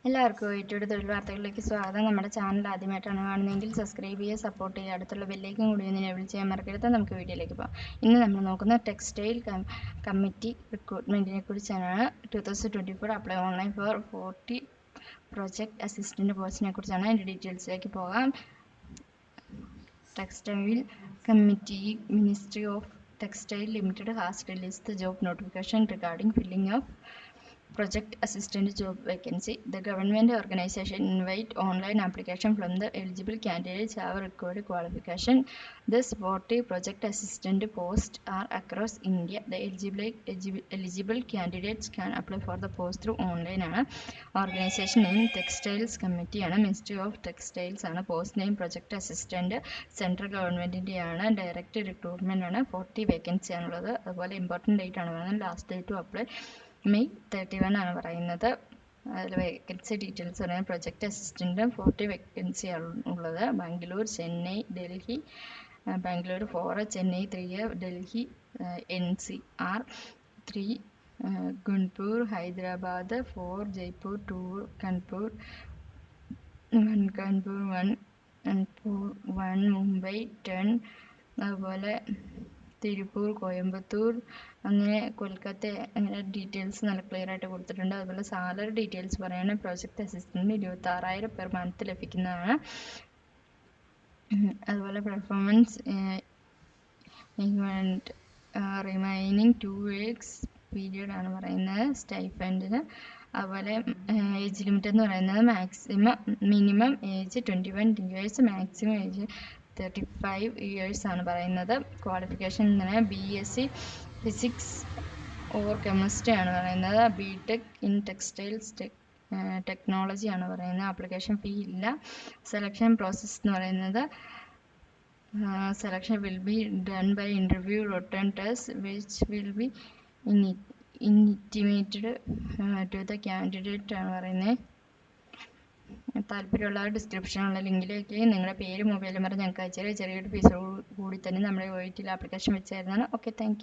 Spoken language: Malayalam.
എല്ലാവർക്കും യൂട്യൂബ് തൊഴിൽ വാർത്തകളിലേക്ക് സ്വാഗതം. നമ്മുടെ ചാനൽ ആദ്യമായിട്ടാണ് കാണുന്നതെങ്കിൽ സബ്സ്ക്രൈബ് ചെയ്യുക, സപ്പോർട്ട് ചെയ്യുക, അടുത്തുള്ള ബെല്ലേക്കും കൂടി ഒന്ന് എനേബിൾ ചെയ്യാൻ മറക്കരുത്. നമുക്ക് വീഡിയോയിലേക്ക് പോകാം. ഇന്ന് നമ്മൾ നോക്കുന്ന ടെക്സ്റ്റൈൽ കമ്മിറ്റി റിക്രൂട്ട്മെന്റിനെ കുറിച്ചാണ്. 2024 apply online for 40 project assistant പോസ്റ്റിനെ കുറിച്ചാണ്. അതിൻ്റെ ഡീറ്റെയിൽസിലേക്ക് പോകാം. Textile committee, ministry of Textile Limited has released the job notification regarding filling of project assistant job vacancy. The government organization invite online application from the eligible candidates have required qualification. Thus 40 project assistant posts are across India. The eligible candidates can apply for the post through online. Organization name Textiles Committee ആണ്. Ministry of Textiles ആണ്. Post name Project Assistant. Central Government ആണ്. Direct recruitment ആണ്. 40 vacancy ആണുള്ളത്. അതുപോലെ ഇമ്പോർട്ടൻറ്റ് ഡേറ്റ് ആണ് പറയുന്നത്. Last date to apply May 31 ആണ് പറയുന്നത്. അതിൽ വേക്കൻസി ഡീറ്റെയിൽസ് പറയാൻ പ്രൊജക്ട് അസിസ്റ്റൻറ്റ് 40 വേക്കൻസി ആണ് ഉള്ളത്. ബാംഗ്ലൂർ, ചെന്നൈ, ഡൽഹി. ബാംഗ്ലൂർ 4, ചെന്നൈ 3, ഡൽഹി NCR 3, ഗുൺപൂർ, ഹൈദരാബാദ് 4, ജയ്പൂർ 2, കാൺപൂർ 1, മുംബൈ 10, അതുപോലെ തിരുപ്പൂർ, കോയമ്പത്തൂർ, അങ്ങനെ കൊൽക്കത്ത, അങ്ങനെ ഡീറ്റെയിൽസ് നല്ല ക്ലിയർ ആയിട്ട് കൊടുത്തിട്ടുണ്ട്. അതുപോലെ സാലറി ഡീറ്റെയിൽസ് പറയുകയാണെങ്കിൽ പ്രൊജക്ട് അസിസ്റ്റൻറ്റ് 26,000 പെർ മന്ത് ലഭിക്കുന്നതാണ്. അതുപോലെ പെർഫോമൻസ് റിമൈനിങ് 2 weeks പീരിയഡ് ആണ് പറയുന്നത് സ്റ്റൈഫൻഡിന്. അതുപോലെ ഏജ് ലിമിറ്റ് എന്ന് പറയുന്നത് minimum age 21 years, maximum age 35 years ആണ് പറയുന്നത്. ക്വാളിഫിക്കേഷൻ ഇങ്ങനെ BSc ഫിസിക്സ് ഓർ കെമിസ്ട്രി ആണ് പറയുന്നത്. BTech ഇൻ ടെക്സ്റ്റൈൽസ് ടെക്നോളജി ആണ് പറയുന്നത്. ആപ്ലിക്കേഷൻ ഫീ ഇല്ല. സെലക്ഷൻ പ്രോസസ് എന്ന് പറയുന്നത് selection will be done by interview, written test which will be intimated to the candidate ആണ് പറയുന്നത്. താല്പര്യമുള്ളവർ ഡിസ്ക്രിപ്ഷനുള്ള ലിങ്കിലേക്ക് നിങ്ങളുടെ പേര്, മൊബൈൽ നമ്പർ ഞങ്ങൾക്ക് അയച്ചാൽ ചെറിയൊരു ഫീസ് കൂടി തന്നെ നമ്മുടെ OET ആപ്ലിക്കേഷൻ വെച്ചായിരുന്നാണ്. Okay, thank U.